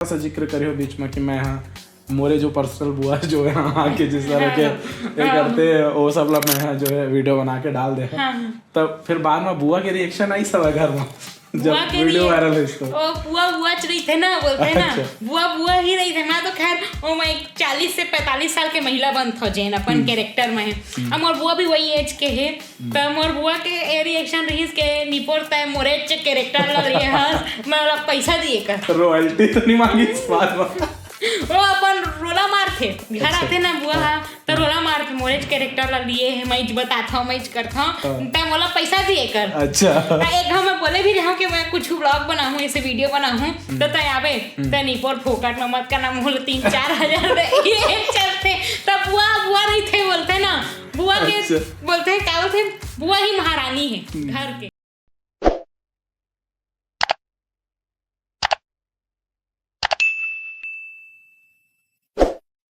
सा जिक्र करियो बीच में कि मैं यहाँ मोरे जो पर्सनल बुआ जो है आके जिस तरह के करते हैं वो सब लोग मैं जो है वीडियो बना के डाल दे। तब फिर बाद में बुआ के रिएक्शन आई सब घर में जब वीडियो वायरल हुई तो बुआ रही थे ना, बोलते हैं ना बुआ ही रही थे। मैं तो खैर ओ मैं 40 से 45 साल के महिला बन थो जेन अपन कैरेक्टर में है। मोर बुआ भी वही एज के है तो मोर बुआ के रिएक्शन रही के निपोर तय मोरे कैरेक्टर लग रही है मैं वाला पैसा दिए कर रॉयल्टी तो नहीं मांगी इस बात में। वो अपन रोला मार थे घर आते ना बुआ तो रोला मार थे मोरे कैरेक्टर ला लिए है मैं बताता हूँ मैं करता हूँ तय मोला पैसा दिए कर। अच्छा एक हम मैं बोले भी रहा कि मैं कुछ ब्लॉग बनाऊँ ऐसे वीडियो बनाऊँ तो तय आवे तय निपोर फोकट में मत करना मोल 3-4 हजार ये चलते तब बुआ नहीं थे बोलते ना बुआ के बोलते हैं क्या बोलते बुआ ही महारानी है घर के।